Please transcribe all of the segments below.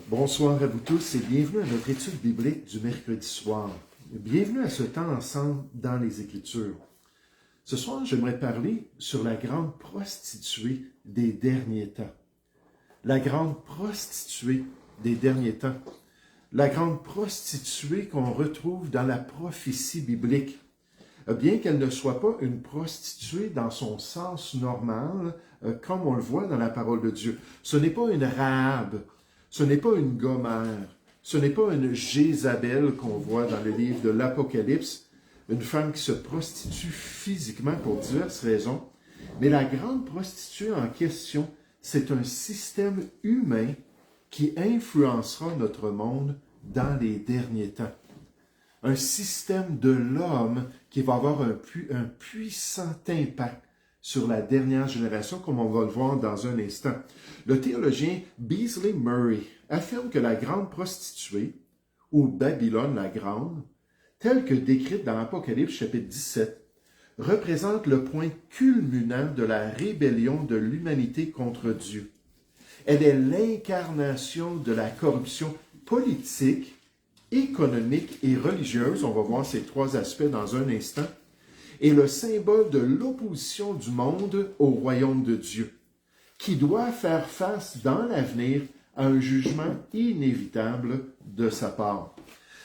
Bonsoir à vous tous et bienvenue à notre étude biblique du mercredi soir. Bienvenue à ce temps ensemble dans les Écritures. Ce soir, j'aimerais parler sur la grande prostituée des derniers temps. La grande prostituée des derniers temps. La grande prostituée qu'on retrouve dans la prophétie biblique. Bien qu'elle ne soit pas une prostituée dans son sens normal, comme on le voit dans la parole de Dieu. Ce n'est pas une Rahab. Ce n'est pas une Gomère, ce n'est pas une Jézabel qu'on voit dans le livre de l'Apocalypse, une femme qui se prostitue physiquement pour diverses raisons, mais la grande prostituée en question, c'est un système humain qui influencera notre monde dans les derniers temps. Un système de l'homme qui va avoir un puissant impact sur la dernière génération, comme on va le voir dans un instant. Le théologien Beasley Murray affirme que la grande prostituée, ou Babylone la Grande, telle que décrite dans l'Apocalypse chapitre 17, représente le point culminant de la rébellion de l'humanité contre Dieu. Elle est l'incarnation de la corruption politique, économique et religieuse. On va voir ces trois aspects dans un instant. Et le symbole de l'opposition du monde au royaume de Dieu, qui doit faire face dans l'avenir à un jugement inévitable de sa part.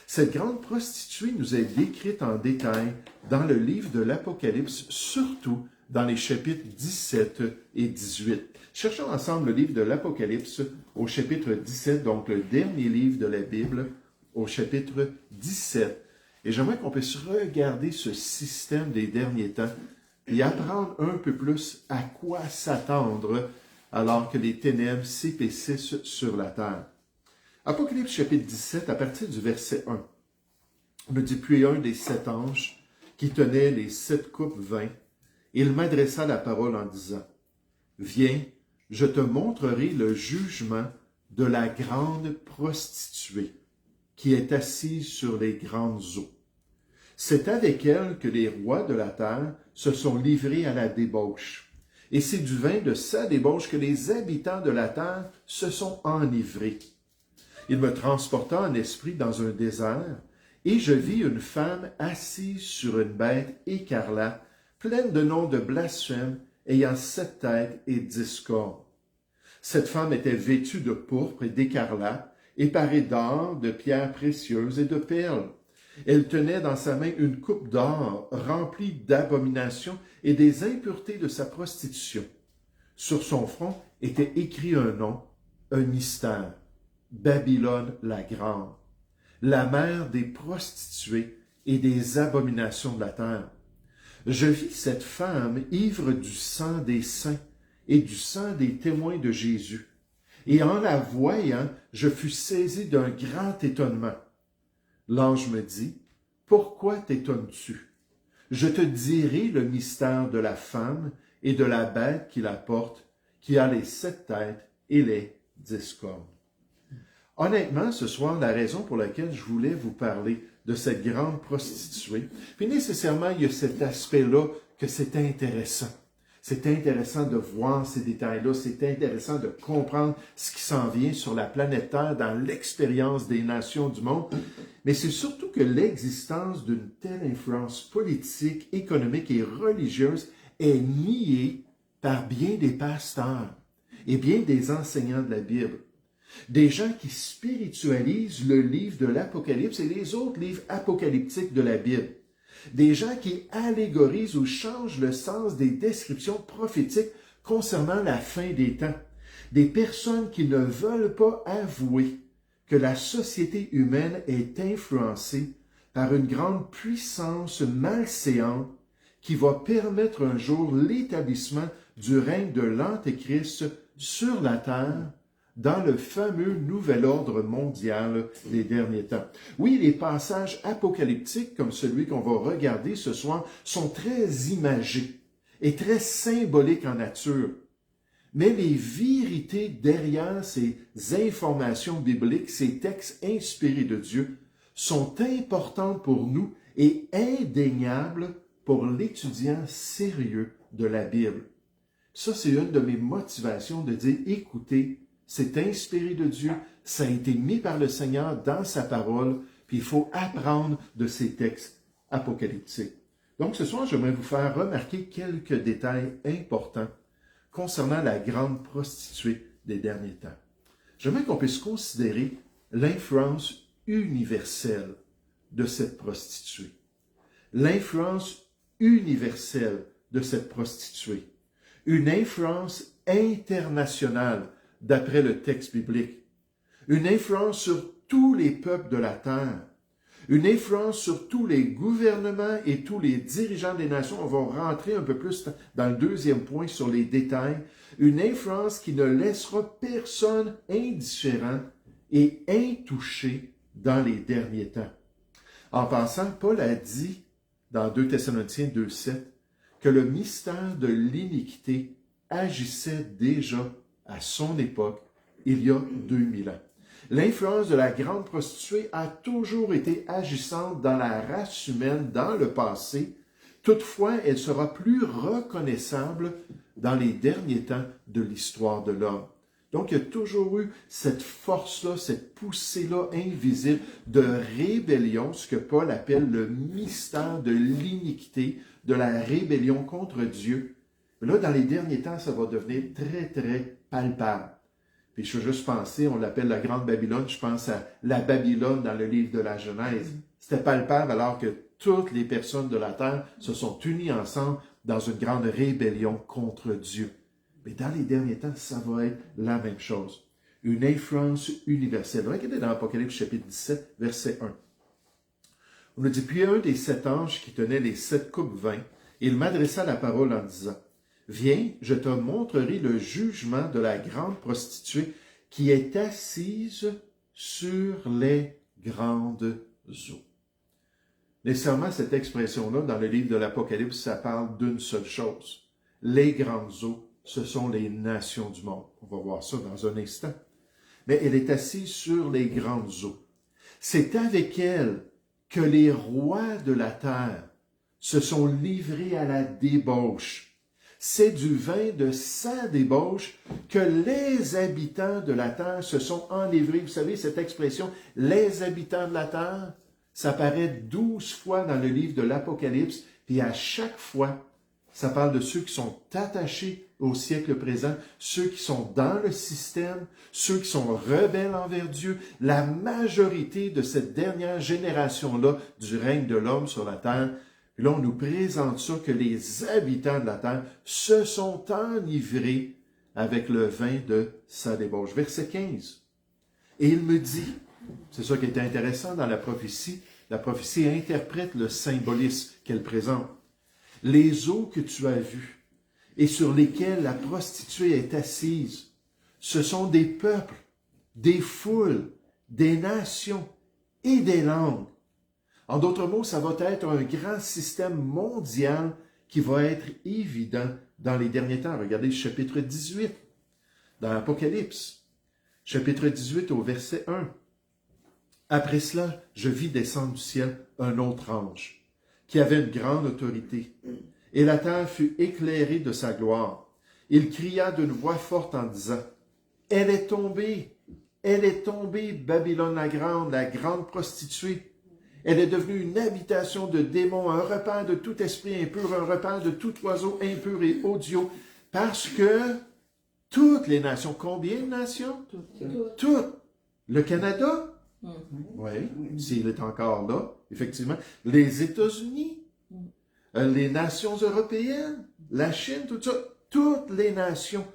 Cette grande prostituée nous est décrite en détail dans le livre de l'Apocalypse, surtout dans les chapitres 17 et 18. Cherchons ensemble le livre de l'Apocalypse au chapitre 17, donc le dernier livre de la Bible, au chapitre 17. Et j'aimerais qu'on puisse regarder ce système des derniers temps et apprendre un peu plus à quoi s'attendre alors que les ténèbres s'épaississent sur la terre. Apocalypse chapitre 17, à partir du verset 1, on nous dit « Puis un des 7 anges qui tenait les 7 coupes vint, il m'adressa la parole en disant « Viens, je te montrerai le jugement de la grande prostituée qui est assise sur les grandes eaux. C'est avec elle que les rois de la terre se sont livrés à la débauche. Et c'est du vin de sa débauche que les habitants de la terre se sont enivrés. Il me transporta en esprit dans un désert, et je vis une femme assise sur une bête écarlate, pleine de noms de blasphème, ayant 7 têtes et 10 cornes. Cette femme était vêtue de pourpre et d'écarlate, et parée d'or, de pierres précieuses et de perles. Elle tenait dans sa main une coupe d'or remplie d'abominations et des impuretés de sa prostitution. Sur son front était écrit un nom, un mystère, Babylone la Grande, la mère des prostituées et des abominations de la terre. Je vis cette femme ivre du sang des saints et du sang des témoins de Jésus. Et en la voyant, je fus saisi d'un grand étonnement. L'ange me dit, « Pourquoi t'étonnes-tu? Je te dirai le mystère de la femme et de la bête qui la porte, qui a les 7 têtes et les 10 cornes. » Honnêtement, ce soir, la raison pour laquelle je voulais vous parler de cette grande prostituée, puis nécessairement, il y a cet aspect-là que c'est intéressant. C'est intéressant de voir ces détails-là, c'est intéressant de comprendre ce qui s'en vient sur la planète Terre dans l'expérience des nations du monde, mais c'est surtout que l'existence d'une telle influence politique, économique et religieuse est niée par bien des pasteurs et bien des enseignants de la Bible. Des gens qui spiritualisent le livre de l'Apocalypse et les autres livres apocalyptiques de la Bible. Des gens qui allégorisent ou changent le sens des descriptions prophétiques concernant la fin des temps. Des personnes qui ne veulent pas avouer que la société humaine est influencée par une grande puissance malséante qui va permettre un jour l'établissement du règne de l'Antéchrist sur la terre dans le fameux nouvel ordre mondial des derniers temps. Oui, les passages apocalyptiques comme celui qu'on va regarder ce soir sont très imagés et très symboliques en nature. Mais les vérités derrière ces informations bibliques, ces textes inspirés de Dieu, sont importantes pour nous et indéniables pour l'étudiant sérieux de la Bible. Ça, c'est une de mes motivations de dire, écoutez, c'est inspiré de Dieu, ça a été mis par le Seigneur dans sa parole, puis il faut apprendre de ces textes apocalyptiques. Donc ce soir, j'aimerais vous faire remarquer quelques détails importants concernant la grande prostituée des derniers temps. J'aimerais qu'on puisse considérer l'influence universelle de cette prostituée. L'influence universelle de cette prostituée. Une influence internationale d'après le texte biblique. Une influence sur tous les peuples de la terre. Une influence sur tous les gouvernements et tous les dirigeants des nations. On va rentrer un peu plus dans le deuxième point sur les détails. Une influence qui ne laissera personne indifférent et intouché dans les derniers temps. En passant, Paul a dit dans 2 Thessaloniciens 2,7 que le mystère de l'iniquité agissait déjà à son époque, il y a 2000 ans. L'influence de la grande prostituée a toujours été agissante dans la race humaine dans le passé. Toutefois, elle sera plus reconnaissable dans les derniers temps de l'histoire de l'homme. Donc, il y a toujours eu cette force-là, cette poussée-là invisible de rébellion, ce que Paul appelle le mystère de l'iniquité, de la rébellion contre Dieu. Mais là, dans les derniers temps, ça va devenir très, très palpable. Puis je veux juste penser, on l'appelle la Grande Babylone, je pense à la Babylone dans le livre de la Genèse. C'était palpable alors que toutes les personnes de la terre se sont unies ensemble dans une grande rébellion contre Dieu. Mais dans les derniers temps, ça va être la même chose. Une influence universelle. Regardez dans Apocalypse chapitre 17, verset 1. On nous dit, puis un des 7 anges qui tenait les 7 coupes vin, il m'adressa la parole en disant, viens, je te montrerai le jugement de la grande prostituée qui est assise sur les grandes eaux. Nécessairement, cette expression-là, dans le livre de l'Apocalypse, ça parle d'une seule chose. Les grandes eaux, ce sont les nations du monde. On va voir ça dans un instant. Mais elle est assise sur les grandes eaux. C'est avec elle que les rois de la terre se sont livrés à la débauche. C'est du vin de sa débauche que les habitants de la terre se sont enivrés. Vous savez, cette expression, les habitants de la terre, ça apparaît 12 fois dans le livre de l'Apocalypse, puis à chaque fois, ça parle de ceux qui sont attachés au siècle présent, ceux qui sont dans le système, ceux qui sont rebelles envers Dieu. La majorité de cette dernière génération-là du règne de l'homme sur la terre. Et là, on nous présente ça, que les habitants de la terre se sont enivrés avec le vin de sa débauche. Verset 15. Et il me dit, c'est ça qui est intéressant dans la prophétie interprète le symbolisme qu'elle présente. Les eaux que tu as vues et sur lesquelles la prostituée est assise, ce sont des peuples, des foules, des nations et des langues. En d'autres mots, ça va être un grand système mondial qui va être évident dans les derniers temps. Regardez le chapitre 18 dans l'Apocalypse. Chapitre 18 au verset 1. Après cela, je vis descendre du ciel un autre ange qui avait une grande autorité. Et la terre fut éclairée de sa gloire. Il cria d'une voix forte en disant, « Elle est tombée, Babylone la grande prostituée. Elle est devenue une habitation de démons, un repaire de tout esprit impur, un repaire de tout oiseau impur et odieux, parce que toutes les nations, combien de nations? Toutes. Le Canada? Oui, s'il est encore là, effectivement. Les États-Unis, les nations européennes, la Chine, tout ça, toutes les nations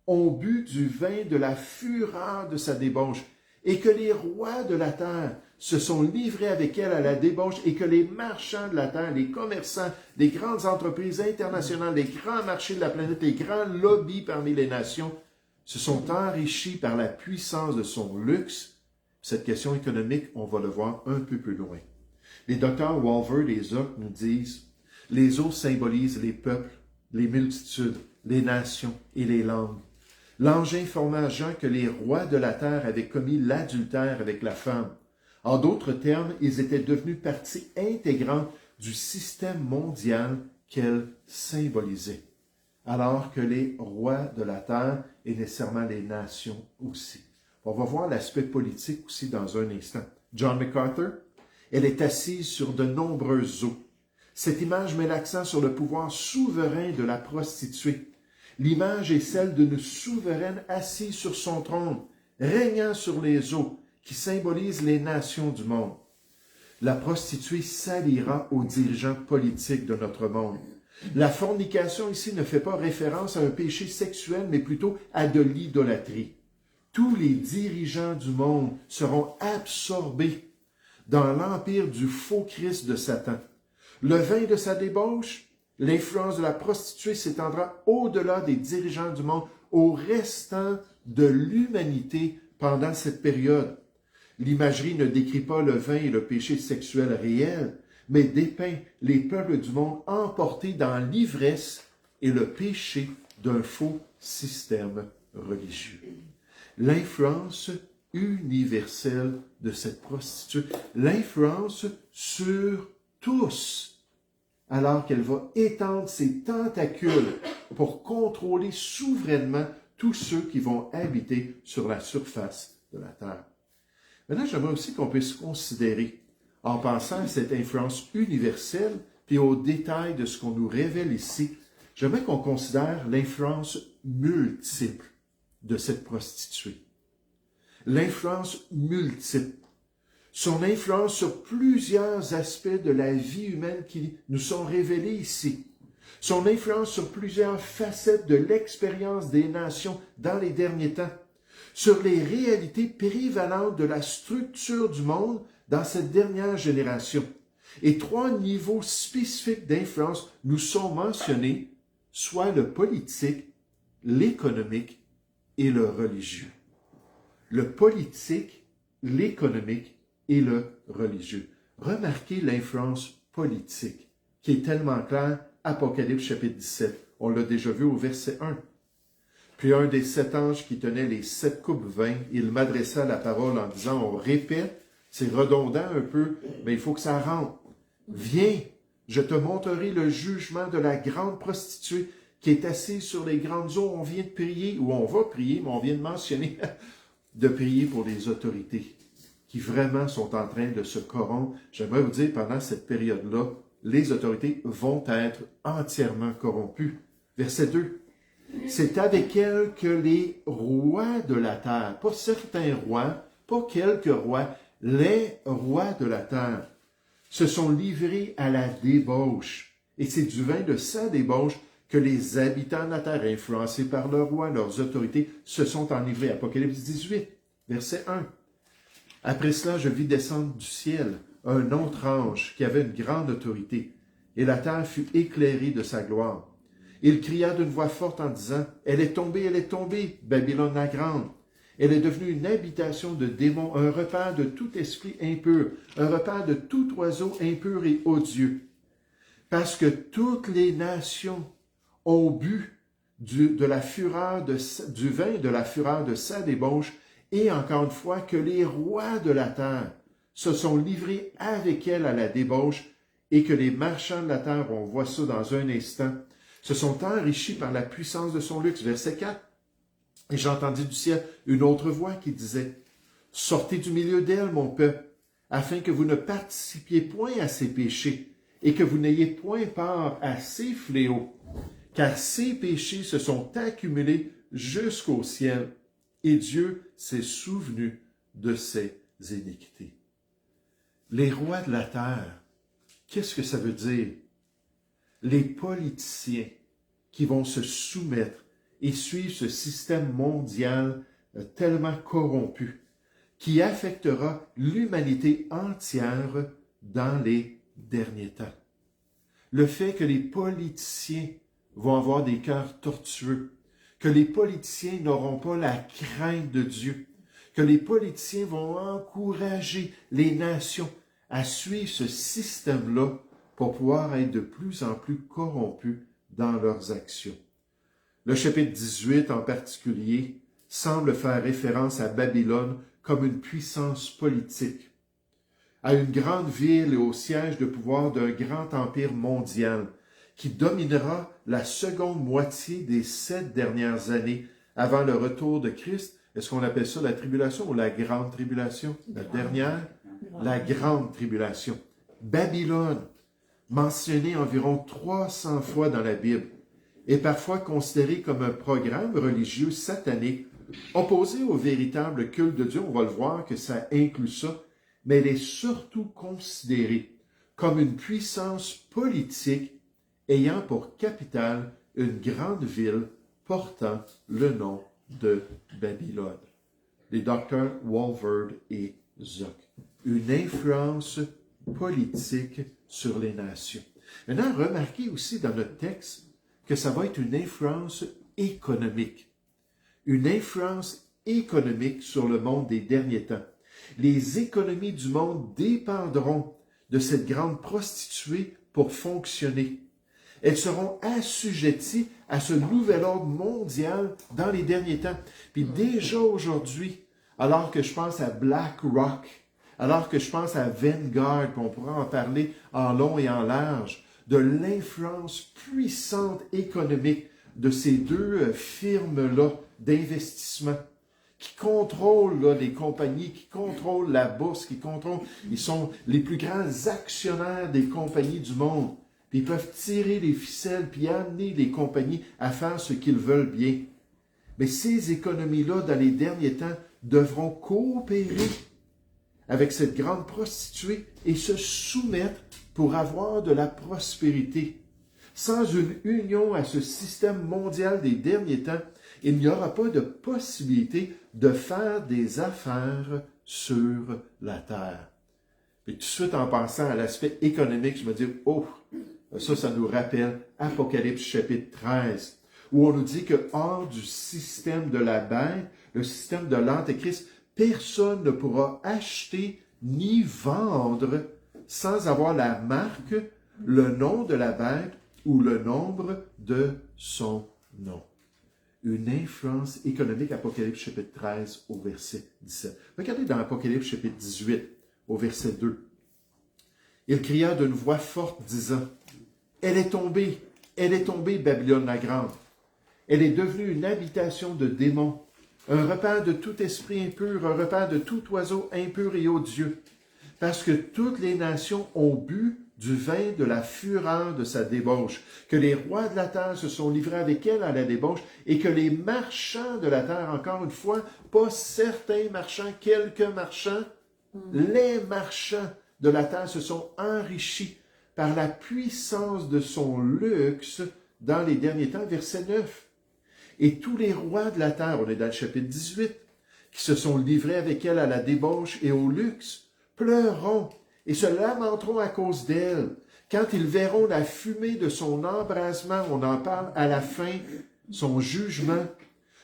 ont bu du vin de la fureur de sa débauche, et que les rois de la terre se sont livrés avec elle à la débauche, et que les marchands de la terre, les commerçants, les grandes entreprises internationales, les grands marchés de la planète, les grands lobbies parmi les nations, se sont enrichis par la puissance de son luxe. Cette question économique, on va le voir un peu plus loin. Les docteurs Walvoord et Zoc nous disent, les eaux symbolisent les peuples, les multitudes, les nations et les langues. L'ange informa à Jean que les rois de la terre avaient commis l'adultère avec la femme. En d'autres termes, ils étaient devenus partie intégrante du système mondial qu'elle symbolisait. Alors que les rois de la terre et nécessairement les nations aussi. On va voir l'aspect politique aussi dans un instant. John MacArthur, elle est assise sur de nombreuses eaux. Cette image met l'accent sur le pouvoir souverain de la prostituée. L'image est celle d'une souveraine assise sur son trône, régnant sur les eaux, qui symbolise les nations du monde. La prostituée s'alliera aux dirigeants politiques de notre monde. La fornication ici ne fait pas référence à un péché sexuel, mais plutôt à de l'idolâtrie. Tous les dirigeants du monde seront absorbés dans l'empire du faux Christ de Satan. Le vin de sa débauche, l'influence de la prostituée s'étendra au-delà des dirigeants du monde, au restant de l'humanité pendant cette période. L'imagerie ne décrit pas le vin et le péché sexuel réel, mais dépeint les peuples du monde emportés dans l'ivresse et le péché d'un faux système religieux. L'influence universelle de cette prostituée, l'influence sur tous, alors qu'elle va étendre ses tentacules pour contrôler souverainement tous ceux qui vont habiter sur la surface de la terre. Maintenant, j'aimerais aussi qu'on puisse considérer, en pensant à cette influence universelle, puis aux détails de ce qu'on nous révèle ici, j'aimerais qu'on considère l'influence multiple de cette prostituée. L'influence multiple. Son influence sur plusieurs aspects de la vie humaine qui nous sont révélés ici. Son influence sur plusieurs facettes de l'expérience des nations dans les derniers temps. Sur les réalités prévalentes de la structure du monde dans cette dernière génération. Et 3 niveaux spécifiques d'influence nous sont mentionnés, soit le politique, l'économique et le religieux. Le politique, l'économique et le religieux. Remarquez l'influence politique qui est tellement claire, Apocalypse chapitre 17. On l'a déjà vu au verset 1. Puis un des 7 anges qui tenait les 7 coupes vin, il m'adressa la parole en disant, on répète, c'est redondant un peu, mais il faut que ça rentre. Viens, je te montrerai le jugement de la grande prostituée qui est assise sur les grandes eaux. On vient de prier, ou on va prier, mais on vient de mentionner, de prier pour les autorités qui vraiment sont en train de se corrompre. J'aimerais vous dire, pendant cette période-là, les autorités vont être entièrement corrompues. Verset 2. C'est avec elle que les rois de la terre, pas certains rois, pas quelques rois, les rois de la terre, se sont livrés à la débauche. Et c'est du vin de sa débauche que les habitants de la terre, influencés par le roi, leurs autorités, se sont enivrés. Apocalypse 18, verset 1. Après cela, je vis descendre du ciel un autre ange qui avait une grande autorité, et la terre fut éclairée de sa gloire. Il cria d'une voix forte en disant, « Elle est tombée, Babylone la grande. Elle est devenue une habitation de démons, un repaire de tout esprit impur, un repaire de tout oiseau impur et odieux. Parce que toutes les nations ont bu du vin de la fureur de sa débauche, et encore une fois que les rois de la terre se sont livrés avec elle à la débauche, et que les marchands de la terre, on voit ça dans un instant, se sont enrichis par la puissance de son luxe. Verset 4. Et j'entendis du ciel une autre voix qui disait, « Sortez du milieu d'elle, mon peuple, afin que vous ne participiez point à ses péchés, et que vous n'ayez point part à ses fléaux, car ses péchés se sont accumulés jusqu'au ciel, et Dieu s'est souvenu de ses iniquités. » Les rois de la terre, qu'est-ce que ça veut dire? Les politiciens qui vont se soumettre et suivre ce système mondial tellement corrompu, qui affectera l'humanité entière dans les derniers temps. Le fait que les politiciens vont avoir des cœurs tortueux, que les politiciens n'auront pas la crainte de Dieu, que les politiciens vont encourager les nations à suivre ce système-là pour pouvoir être de plus en plus corrompus dans leurs actions. Le chapitre 18 en particulier semble faire référence à Babylone comme une puissance politique, à une grande ville et au siège de pouvoir d'un grand empire mondial qui dominera la seconde moitié des 7 dernières années avant le retour de Christ. Est-ce qu'on appelle ça la tribulation ou la grande tribulation? La dernière? La grande tribulation. Babylone, mentionnée environ 300 fois dans la Bible, est parfois considérée comme un programme religieux satanique opposé au véritable culte de Dieu. On va le voir que ça inclut ça, mais elle est surtout considérée comme une puissance politique ayant pour capitale une grande ville portant le nom de Babylone. Les docteurs Walvoord et Zuck. Une influence politique sur les nations. Maintenant, remarquez aussi dans notre texte que ça va être une influence économique. Une influence économique sur le monde des derniers temps. Les économies du monde dépendront de cette grande prostituée pour fonctionner. Elles seront assujetties à ce nouvel ordre mondial dans les derniers temps. Puis déjà aujourd'hui, alors que je pense à BlackRock, alors que je pense à Vanguard, puis on pourra en parler en long et en large, de l'influence puissante économique de ces deux firmes-là d'investissement qui contrôlent là, les compagnies, qui contrôlent la bourse, ils sont les plus grands actionnaires des compagnies du monde. Puis ils peuvent tirer les ficelles puis amener les compagnies à faire ce qu'ils veulent bien. Mais ces économies-là, dans les derniers temps, devront coopérer avec cette grande prostituée et se soumettre pour avoir de la prospérité. Sans une union à ce système mondial des derniers temps, il n'y aura pas de possibilité de faire des affaires sur la terre. Et tout de suite, en pensant à l'aspect économique, je me dis, oh, ça nous rappelle Apocalypse chapitre 13, où on nous dit que hors du système de la bête, le système de l'Antéchrist, personne ne pourra acheter ni vendre sans avoir la marque, le nom de la bête ou le nombre de son nom. Une influence économique, Apocalypse chapitre 13 au verset 17. Regardez dans Apocalypse chapitre 18 au verset 2. Il cria d'une voix forte disant, « Elle est tombée, Babylone la grande. Elle est devenue une habitation de démons, un repas de tout esprit impur, un repas de tout oiseau impur et odieux, parce que toutes les nations ont bu du vin de la fureur de sa débauche, que les rois de la terre se sont livrés avec elle à la débauche, et que les marchands de la terre, encore une fois, pas certains marchands, quelques marchands, les marchands de la terre se sont enrichis par la puissance de son luxe dans les derniers temps, verset 9. Et tous les rois de la terre, on est dans le chapitre 18, qui se sont livrés avec elle à la débauche et au luxe, pleureront et se lamenteront à cause d'elle, quand ils verront la fumée de son embrasement, on en parle à la fin, son jugement,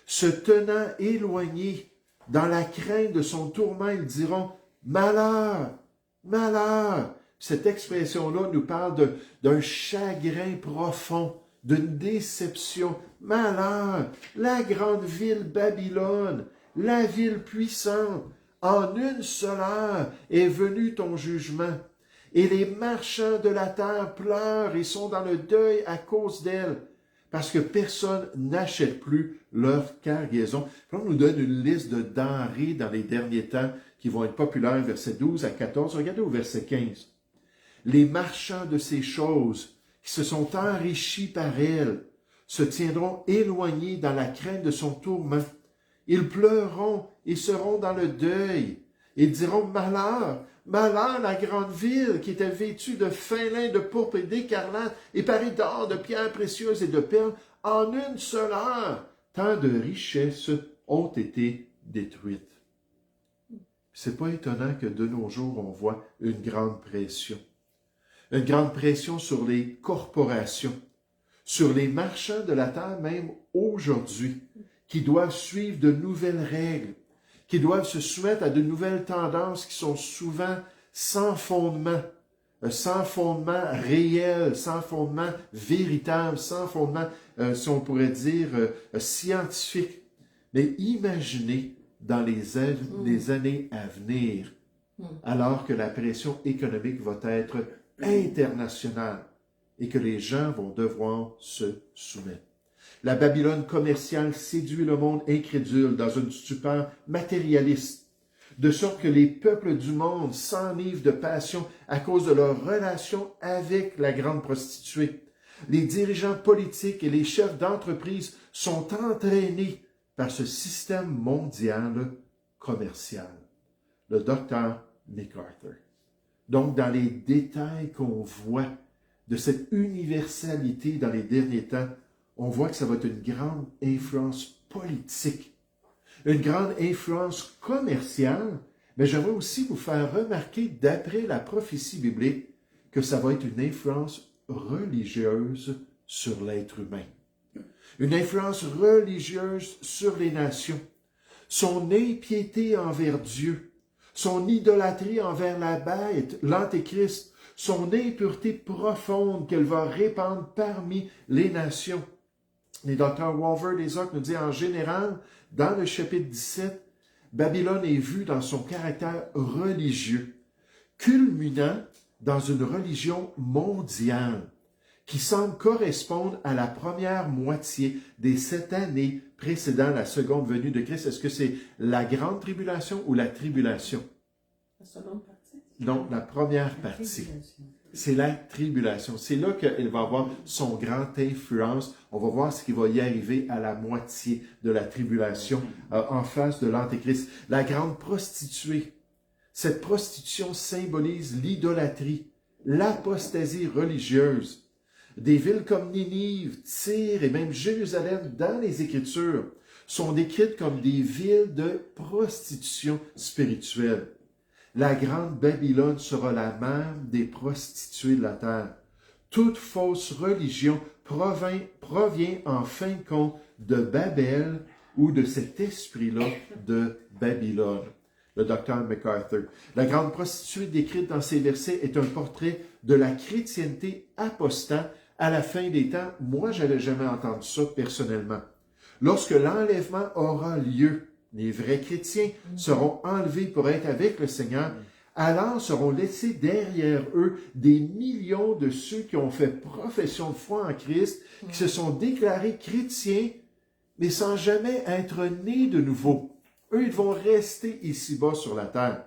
se tenant éloignés dans la crainte de son tourment, ils diront « Malheur, malheur ». Cette expression-là nous parle d'un chagrin profond, d'une déception. Malheur, la grande ville Babylone, la ville puissante, en une seule heure est venu ton jugement. Et les marchands de la terre pleurent et sont dans le deuil à cause d'elle, parce que personne n'achète plus leur cargaison. Puis on nous donne une liste de denrées dans les derniers temps qui vont être populaires, versets 12 à 14. Regardez au verset 15. Les marchands de ces choses qui se sont enrichis par elle se tiendront éloignés dans la crainte de son tourment. Ils pleureront et seront dans le deuil. Ils diront « Malheur, malheur la grande ville qui était vêtue de fin lin, de pourpre et d'écarlate et parée d'or, de pierres précieuses et de perles. En une seule heure, tant de richesses ont été détruites. » C'est pas étonnant que de nos jours, on voit une grande pression. Une grande pression sur les corporations, sur les marchands de la terre même aujourd'hui, qui doivent suivre de nouvelles règles, qui doivent se soumettre à de nouvelles tendances qui sont souvent sans fondement réel, sans fondement véritable, sans fondement, si on pourrait dire, scientifique. Mais imaginez dans les années à venir, alors que la pression économique va être internationale et que les gens vont devoir se soumettre. La Babylone commerciale séduit le monde incrédule dans une stupeur matérialiste, de sorte que les peuples du monde s'enivrent de passion à cause de leur relation avec la grande prostituée. Les dirigeants politiques et les chefs d'entreprise sont entraînés par ce système mondial commercial. Le docteur MacArthur. Donc, dans les détails qu'on voit de cette universalité dans les derniers temps, on voit que ça va être une grande influence politique, une grande influence commerciale, mais j'aimerais aussi vous faire remarquer, d'après la prophétie biblique, que ça va être une influence religieuse sur l'être humain. Une influence religieuse sur les nations. Son impiété envers Dieu, son idolâtrie envers la bête, l'Antéchrist, son impureté profonde qu'elle va répandre parmi les nations. Les docteurs Walvoord et Zoc nous dit en général, dans le chapitre 17, Babylone est vue dans son caractère religieux, culminant dans une religion mondiale qui semble correspondre à la première moitié des 7 années précédant la seconde venue de Christ. Est-ce que c'est la grande tribulation ou la tribulation? La seconde partie? Non, la première partie. C'est la tribulation. C'est là qu'elle va avoir son grand influence. On va voir ce qui va y arriver à la moitié de la tribulation en face de l'Antéchrist. La grande prostituée. Cette prostitution symbolise l'idolâtrie, l'apostasie religieuse. Des villes comme Ninive, Tyr et même Jérusalem dans les Écritures sont décrites comme des villes de prostitution spirituelle. La grande Babylone sera la mère des prostituées de la terre. Toute fausse religion provient en fin de compte de Babel ou de cet esprit-là de Babylone. Le docteur MacArthur. La grande prostituée décrite dans ces versets est un portrait de la chrétienté apostate à la fin des temps. Moi, je n'avais jamais entendu ça personnellement. Lorsque l'enlèvement aura lieu, les vrais chrétiens seront enlevés pour être avec le Seigneur. Alors seront laissés derrière eux des millions de ceux qui ont fait profession de foi en Christ, qui se sont déclarés chrétiens, mais sans jamais être nés de nouveau. Eux, ils vont rester ici-bas sur la terre.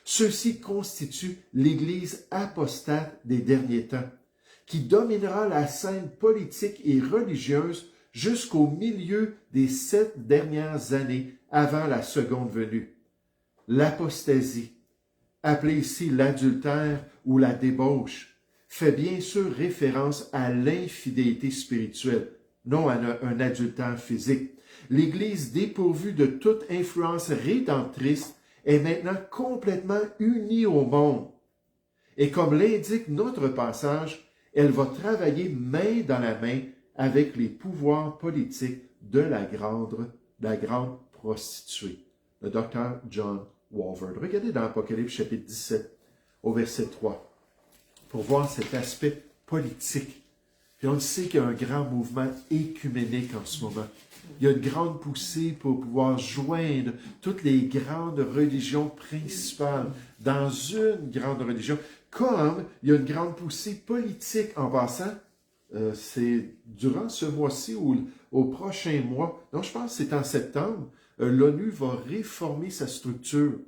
Ceux-ci constituent l'Église apostate des derniers temps, qui dominera la scène politique et religieuse jusqu'au milieu des 7 dernières années avant la seconde venue. L'apostasie, appelée ici l'adultère ou la débauche, fait bien sûr référence à l'infidélité spirituelle, non à un adultère physique. L'Église dépourvue de toute influence rédemptrice est maintenant complètement unie au monde. Et comme l'indique notre passage, elle va travailler main dans la main avec les pouvoirs politiques de la grande prostituée. Le docteur John Walvoord. Regardez dans Apocalypse chapitre 17 au verset 3 pour voir cet aspect politique. Puis on le sait qu'il y a un grand mouvement écuménique en ce moment. Il y a une grande poussée pour pouvoir joindre toutes les grandes religions principales dans une grande religion. Comme il y a une grande poussée politique en passant, c'est durant ce mois-ci ou au prochain mois, donc je pense que c'est en septembre, l'ONU va réformer sa structure.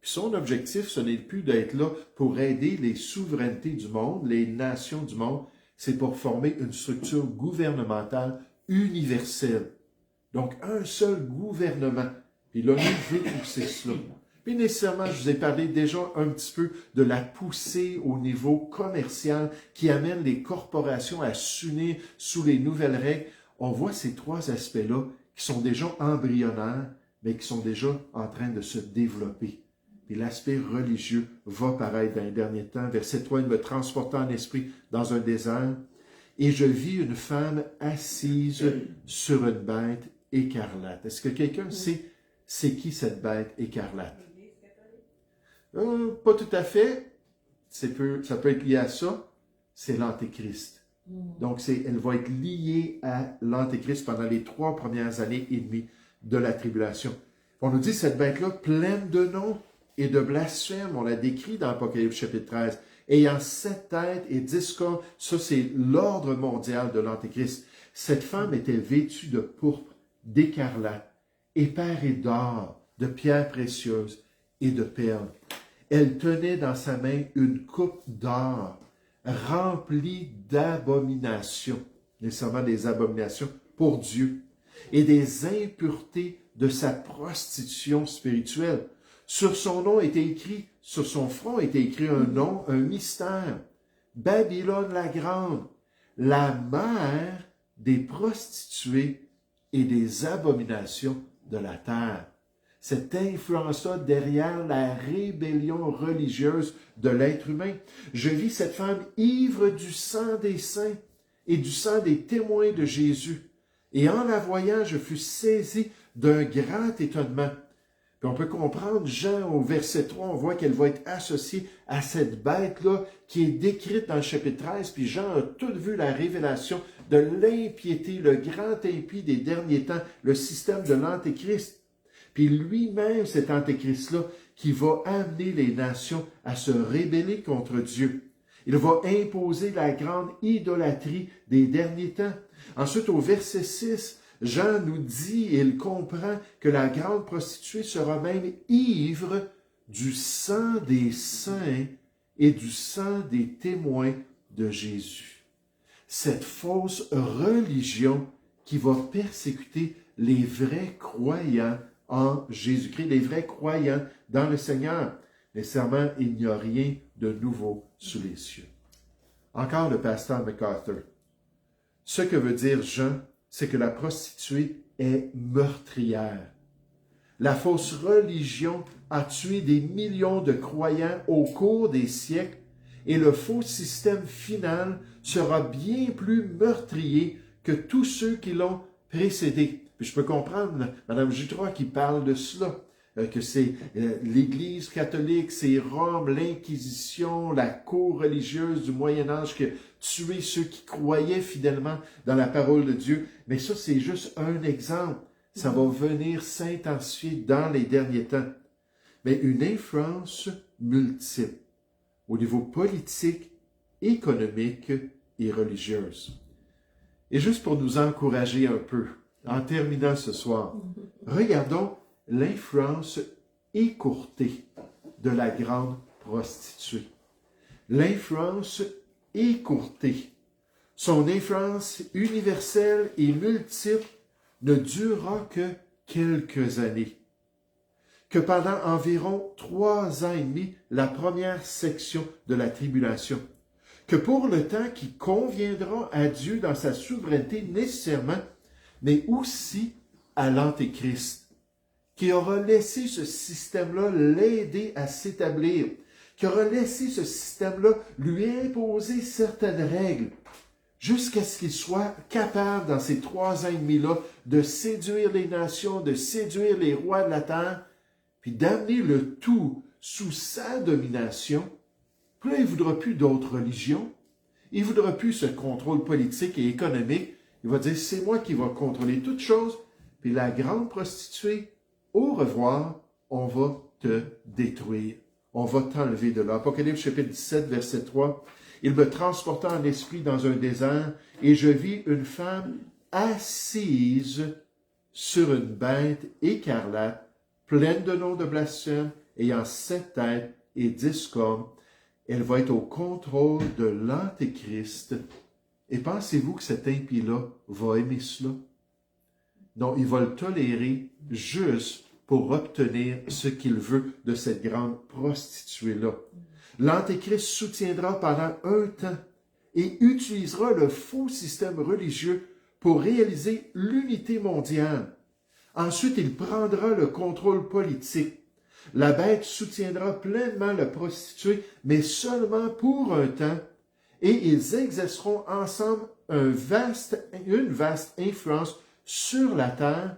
Puis son objectif, ce n'est plus d'être là pour aider les souverainetés du monde, les nations du monde, c'est pour former une structure gouvernementale universelle. Donc, un seul gouvernement. Puis l'ONU veut pousser cela. Puis nécessairement, je vous ai parlé déjà un petit peu de la poussée au niveau commercial qui amène les corporations à s'unir sous les nouvelles règles. On voit ces 3 aspects-là qui sont déjà embryonnaires, mais qui sont déjà en train de se développer. Puis l'aspect religieux va paraître dans les derniers temps. Verset 3, il me transporta en esprit dans un désert, et je vis une femme assise sur une bête écarlate. Est-ce que quelqu'un sait c'est qui cette bête écarlate? Pas tout à fait. Ça peut être lié à ça. C'est l'Antéchrist. Donc, elle va être liée à l'Antéchrist pendant les 3 premières années et demie de la tribulation. On nous dit cette bête-là, pleine de noms et de blasphèmes, on la décrit dans Apocalypse chapitre 13, ayant 7 têtes et 10 cornes, ça c'est l'ordre mondial de l'Antéchrist. Cette femme était vêtue de pourpre, d'écarlate, éparée d'or, de pierres précieuses et de perles. Elle tenait dans sa main une coupe d'or remplie d'abominations, nécessairement des abominations pour Dieu, et des impuretés de sa prostitution spirituelle. Sur son nom était écrit, sur son front était écrit un nom, un mystère. Babylone la grande, la mère des prostituées et des abominations de la terre. Cette influence-là derrière la rébellion religieuse de l'être humain. Je vis cette femme ivre du sang des saints et du sang des témoins de Jésus. Et en la voyant, je fus saisi d'un grand étonnement. Puis on peut comprendre, Jean, au verset 3, on voit qu'elle va être associée à cette bête-là qui est décrite dans le chapitre 13. Puis Jean a tout vu la révélation de l'impiété, le grand impie des derniers temps, le système de l'Antéchrist. Puis lui-même, cet Antéchrist-là, qui va amener les nations à se rébeller contre Dieu. Il va imposer la grande idolâtrie des derniers temps. Ensuite, au verset 6, Jean nous dit, et il comprend que la grande prostituée sera même ivre du sang des saints et du sang des témoins de Jésus. Cette fausse religion qui va persécuter les vrais croyants en Jésus-Christ, les vrais croyants dans le Seigneur. Nécessairement, il n'y a rien de nouveau sous les cieux. Encore le pasteur MacArthur. Ce que veut dire Jean, c'est que la prostituée est meurtrière. La fausse religion a tué des millions de croyants au cours des siècles et le faux système final sera bien plus meurtrier que tous ceux qui l'ont précédé. Puis je peux comprendre Mme Jutra qui parle de cela, que c'est l'Église catholique, c'est Rome, l'Inquisition, la cour religieuse du Moyen-Âge qui a tué ceux qui croyaient fidèlement dans la parole de Dieu. Mais ça, c'est juste un exemple. Ça va venir s'intensifier dans les derniers temps. Mais une influence multiple au niveau politique, économique et religieuse. Et juste pour nous encourager un peu, en terminant ce soir, regardons l'influence écourtée de la grande prostituée. L'influence écourtée. Son influence universelle et multiple ne durera que quelques années. Que pendant environ 3 ans et demi, la première section de la tribulation. Que pour le temps qui conviendra à Dieu dans sa souveraineté nécessairement, mais aussi à l'Antéchrist, qui aura laissé ce système-là l'aider à s'établir, qui aura laissé ce système-là lui imposer certaines règles, jusqu'à ce qu'il soit capable, dans ces 3 ans et demi-là, de séduire les nations, de séduire les rois de la terre, puis d'amener le tout sous sa domination. Puis là, il ne voudra plus d'autres religions, il ne voudra plus ce contrôle politique et économique. Il va dire, c'est moi qui vais contrôler toutes choses, puis la grande prostituée, au revoir, on va te détruire. On va t'enlever de là. Apocalypse chapitre 17, verset 3. Il me transporta en esprit dans un désert, et je vis une femme assise sur une bête écarlate, pleine de noms de blasphème, ayant 7 têtes et 10 cornes. Elle va être au contrôle de l'Antéchrist. Et pensez-vous que cet impie-là va aimer cela? Non, il va le tolérer juste pour obtenir ce qu'il veut de cette grande prostituée-là. L'Antéchrist soutiendra pendant un temps et utilisera le faux système religieux pour réaliser l'unité mondiale. Ensuite, il prendra le contrôle politique. La bête soutiendra pleinement la prostituée, mais seulement pour un temps, et ils exerceront ensemble une vaste influence sur la terre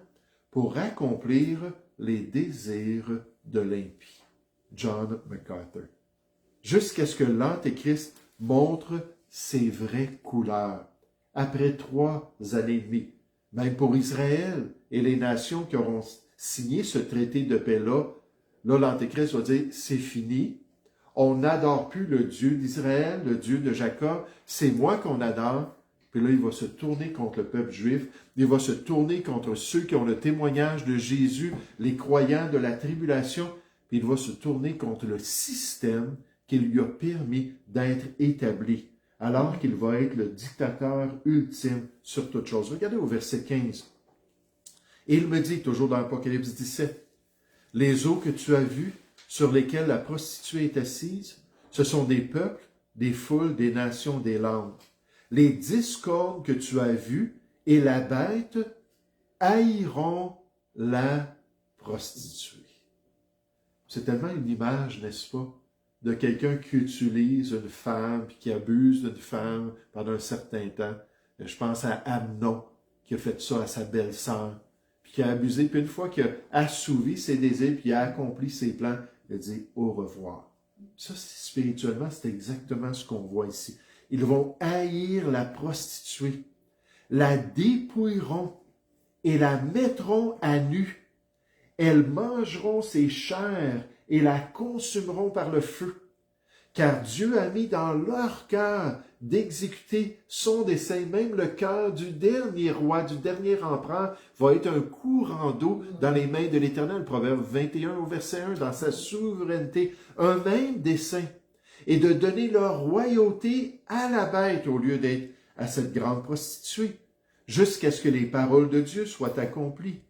pour accomplir les désirs de l'impie. John MacArthur. Jusqu'à ce que l'Antéchrist montre ses vraies couleurs. Après 3 années et demie, même pour Israël et les nations qui auront signé ce traité de paix-là, là, l'Antéchrist va dire, c'est fini. On n'adore plus le Dieu d'Israël, le Dieu de Jacob. C'est moi qu'on adore. Puis puis là, il va se tourner contre le peuple juif, il va se tourner contre ceux qui ont le témoignage de Jésus, les croyants de la tribulation, puis il va se tourner contre le système qui lui a permis d'être établi, alors qu'il va être le dictateur ultime sur toute chose. Regardez au verset 15. Et il me dit, toujours dans Apocalypse 17, « Les eaux que tu as vues, sur lesquelles la prostituée est assise, ce sont des peuples, des foules, des nations, des langues. Les discordes que tu as vues et la bête haïront la prostituée. » C'est tellement une image, n'est-ce pas, de quelqu'un qui utilise une femme, puis qui abuse d'une femme pendant un certain temps. Je pense à Amnon, qui a fait ça à sa belle-sœur, puis qui a abusé, puis une fois qu'il a assouvi ses désirs, puis il a accompli ses plans, il a dit au revoir. Ça, spirituellement, c'est exactement ce qu'on voit ici. Ils vont haïr la prostituée, la dépouilleront et la mettront à nu. Elles mangeront ses chairs et la consumeront par le feu. Car Dieu a mis dans leur cœur d'exécuter son dessein. Même le cœur du dernier roi, du dernier empereur, va être un courant d'eau dans les mains de l'Éternel. Proverbe 21 au verset 1, dans sa souveraineté, un même dessein, et de donner leur royauté à la bête au lieu d'être à cette grande prostituée, jusqu'à ce que les paroles de Dieu soient accomplies.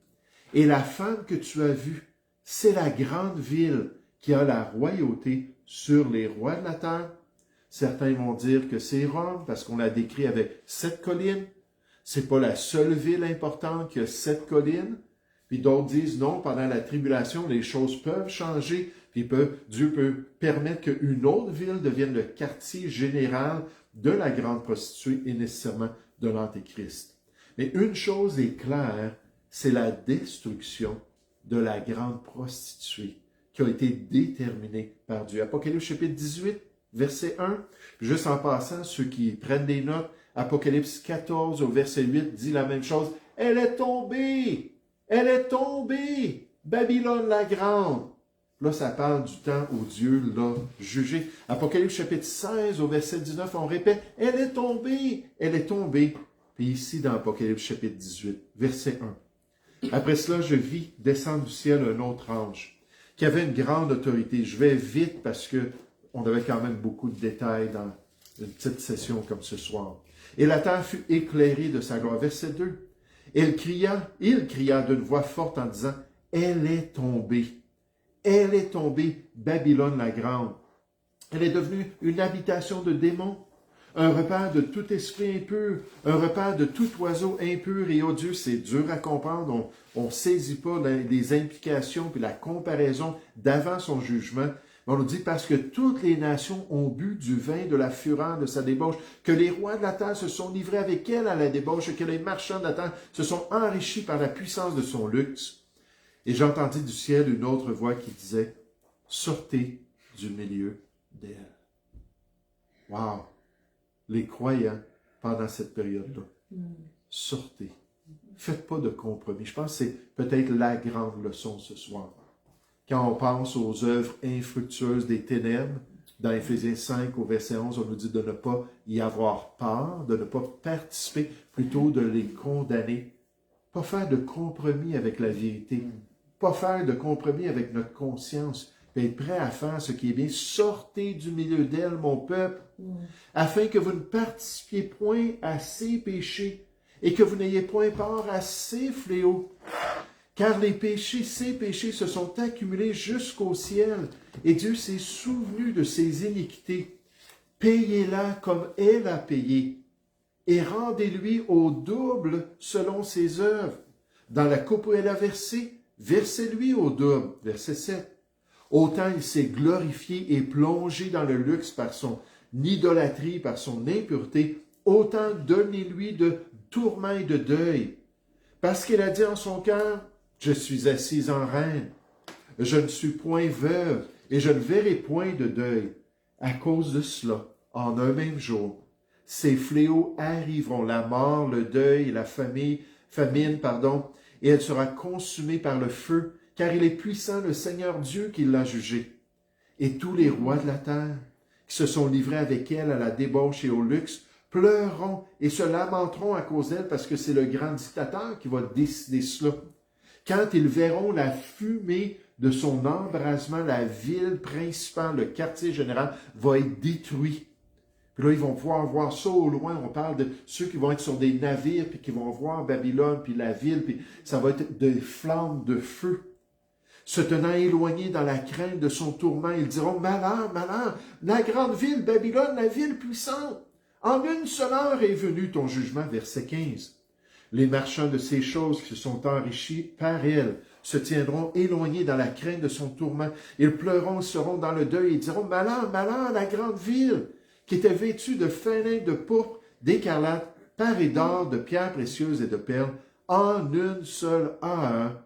Et la femme que tu as vue, c'est la grande ville qui a la royauté sur les rois de la terre. Certains vont dire que c'est Rome, parce qu'on la décrit avec 7 collines. C'est pas la seule ville importante qui a 7 collines. Puis d'autres disent non, pendant la tribulation, les choses peuvent changer, puis Dieu peut permettre qu'une autre ville devienne le quartier général de la grande prostituée et nécessairement de l'Antéchrist. Mais une chose est claire, c'est la destruction de la grande prostituée qui a été déterminée par Dieu. Apocalypse chapitre 18, verset 1. Juste en passant, ceux qui prennent des notes, Apocalypse 14 au verset 8 dit la même chose. Elle est tombée! Elle est tombée! Babylone la grande! Là, ça parle du temps où Dieu l'a jugé. Apocalypse chapitre 16 au verset 19, on répète, elle est tombée! Elle est tombée! Puis ici, dans Apocalypse chapitre 18, verset 1. Après cela, je vis descendre du ciel un autre ange qui avait une grande autorité. Je vais vite parce que on avait quand même beaucoup de détails dans une petite session comme ce soir. Et la terre fut éclairée de sa gloire. Verset 2. Il cria d'une voix forte en disant, « Elle est tombée, Babylone la grande. Elle est devenue une habitation de démons, un repas de tout esprit impur, un repas de tout oiseau impur et odieux. » C'est dur à comprendre, on ne saisit pas les implications puis la comparaison d'avant son jugement. On nous dit parce que toutes les nations ont bu du vin de la fureur de sa débauche, que les rois de la terre se sont livrés avec elle à la débauche, et que les marchands de la terre se sont enrichis par la puissance de son luxe. Et j'entendis du ciel une autre voix qui disait, « Sortez du milieu d'elle. » Wow! Les croyants, pendant cette période-là, sortez. Faites pas de compromis. Je pense que c'est peut-être la grande leçon ce soir. Quand on pense aux œuvres infructueuses des ténèbres, dans Éphésiens 5 au verset 11, on nous dit de ne pas y avoir peur, de ne pas participer, plutôt de les condamner. Pas faire de compromis avec la vérité. Pas faire de compromis avec notre conscience. Mais être prêt à faire ce qui est bien. Sortez du milieu d'elle, mon peuple, afin que vous ne participiez point à ses péchés et que vous n'ayez point part à ses fléaux. Car les péchés, ces péchés se sont accumulés jusqu'au ciel, et Dieu s'est souvenu de ses iniquités. Payez-la comme elle a payé, et rendez-lui au double selon ses œuvres. Dans la coupe où elle a versé, versez-lui au double. Verset 7. Autant il s'est glorifié et plongé dans le luxe par son idolâtrie, par son impureté, autant donnez-lui de tourments et de deuil. Parce qu'elle a dit en son cœur, « Je suis assise en reine, je ne suis point veuve, et je ne verrai point de deuil. » À cause de cela, en un même jour, ces fléaux arriveront, la mort, le deuil, la famine, et elle sera consumée par le feu, car il est puissant le Seigneur Dieu qui l'a jugé. Et tous les rois de la terre, qui se sont livrés avec elle à la débauche et au luxe, pleureront et se lamenteront à cause d'elle parce que c'est le grand dictateur qui va décider cela. Quand ils verront la fumée de son embrasement, la ville principale, le quartier général va être détruit. Puis là, ils vont pouvoir voir ça au loin. On parle de ceux qui vont être sur des navires, puis qui vont voir Babylone, puis la ville, puis ça va être des flammes de feu. Se tenant éloignés dans la crainte de son tourment, ils diront, malheur, malheur, la grande ville, Babylone, la ville puissante. En une seule heure est venu ton jugement, verset 15. Les marchands de ces choses qui se sont enrichis par elle se tiendront éloignés dans la crainte de son tourment. Ils pleureront, seront dans le deuil et diront, malheur, malheur, la grande ville, qui était vêtue de fin lin, de pourpre, d'écarlate, parée d'or, de pierres précieuses et de perles, en une seule heure,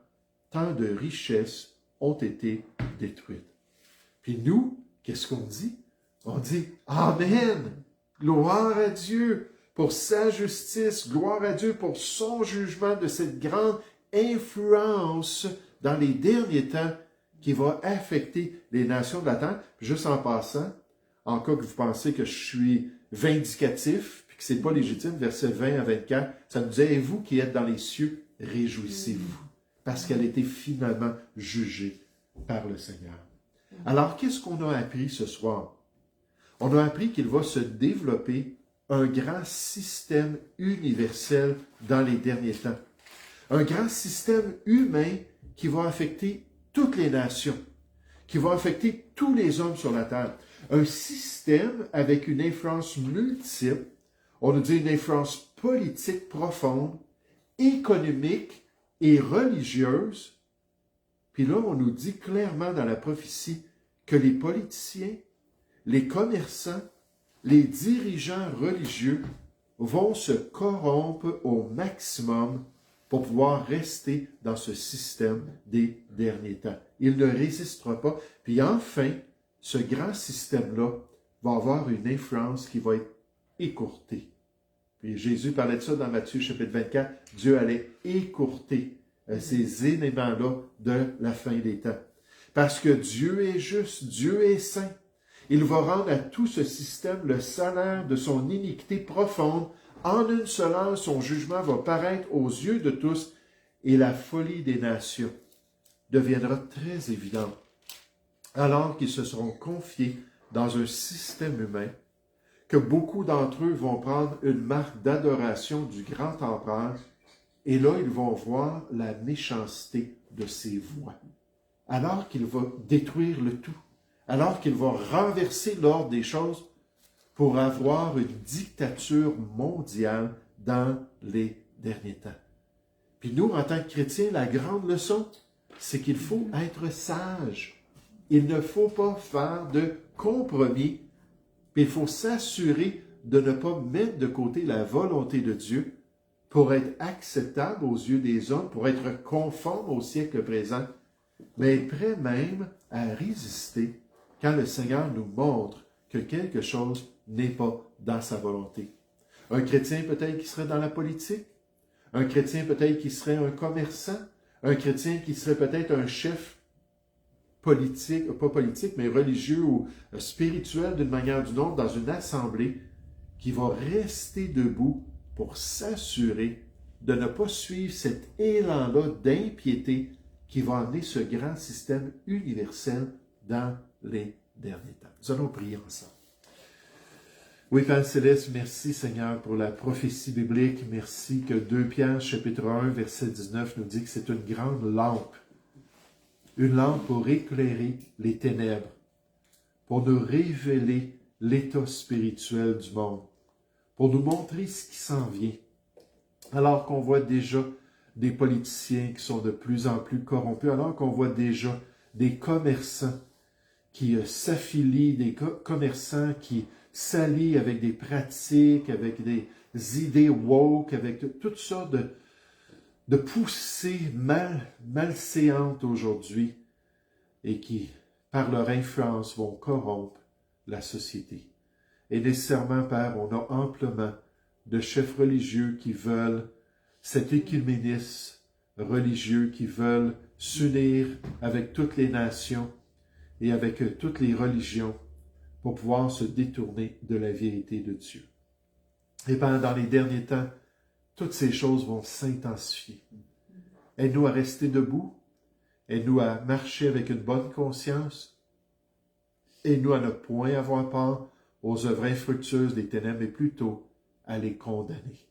tant de richesses ont été détruites. Puis nous, qu'est-ce qu'on dit? On dit, Amen, gloire à Dieu pour sa justice, gloire à Dieu pour son jugement de cette grande influence dans les derniers temps qui va affecter les nations de la terre. Juste en passant, en cas que vous pensez que je suis vindicatif, puis que c'est pas légitime, versets 20 à 24, ça nous dit, et vous qui êtes dans les cieux, réjouissez-vous, parce qu'elle a été finalement jugée par le Seigneur. Alors, qu'est-ce qu'on a appris ce soir? On a appris qu'il va se développer un grand système universel dans les derniers temps. Un grand système humain qui va affecter toutes les nations, qui va affecter tous les hommes sur la terre. Un système avec une influence multiple, on nous dit une influence politique profonde, économique et religieuse. Puis là, on nous dit clairement dans la prophétie que les politiciens, les commerçants, les dirigeants religieux vont se corrompre au maximum pour pouvoir rester dans ce système des derniers temps. Il ne résistera pas. Puis enfin, ce grand système-là va avoir une influence qui va être écourtée. Puis Jésus parlait de ça dans Matthieu chapitre 24. Dieu allait écourter ces éléments-là de la fin des temps. Parce que Dieu est juste, Dieu est saint. Il va rendre à tout ce système le salaire de son iniquité profonde. En une seule heure, son jugement va paraître aux yeux de tous et la folie des nations deviendra très évidente. Alors qu'ils se seront confiés dans un système humain, que beaucoup d'entre eux vont prendre une marque d'adoration du grand empereur, et là, ils vont voir la méchanceté de ses voies. Alors qu'il va détruire le tout, alors qu'il va renverser l'ordre des choses pour avoir une dictature mondiale dans les derniers temps. Puis nous, en tant que chrétiens, la grande leçon, c'est qu'il faut être sage. Il ne faut pas faire de compromis, puis il faut s'assurer de ne pas mettre de côté la volonté de Dieu pour être acceptable aux yeux des hommes, pour être conforme au siècle présent, mais prêt même à résister quand le Seigneur nous montre que quelque chose n'est pas dans sa volonté. Un chrétien peut-être qui serait dans la politique, un chrétien peut-être qui serait un commerçant, un chrétien qui serait peut-être un chef politique, pas politique, mais religieux ou spirituel d'une manière ou d'une autre dans une assemblée qui va rester debout pour s'assurer de ne pas suivre cet élan-là d'impiété qui va amener ce grand système universel dans les derniers temps. Nous allons prier ensemble. Oui, Père Céleste, merci Seigneur pour la prophétie biblique. Merci que 2 Pierre chapitre 1, verset 19 nous dit que c'est une grande lampe. Une lampe pour éclairer les ténèbres, pour nous révéler l'état spirituel du monde, pour nous montrer ce qui s'en vient. Alors qu'on voit déjà des politiciens qui sont de plus en plus corrompus, alors qu'on voit déjà des commerçants qui s'affilient, des commerçants qui s'allient avec des pratiques, avec des idées woke, avec toutes sortes de poussées malséantes aujourd'hui et qui, par leur influence, vont corrompre la société. Et nécessairement, Père, on a amplement de chefs religieux qui veulent cet écuménisme religieux, qui veulent s'unir avec toutes les nations et avec toutes les religions pour pouvoir se détourner de la vérité de Dieu. Et dans les derniers temps, toutes ces choses vont s'intensifier. Aide-nous à rester debout. Aide-nous à marcher avec une bonne conscience. Aide-nous à ne point avoir peur aux œuvres infructueuses des ténèbres, mais plutôt à les condamner.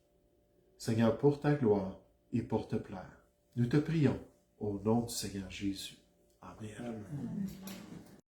Seigneur, pour ta gloire et pour te plaire, nous te prions au nom du Seigneur Jésus. Amen. Amen.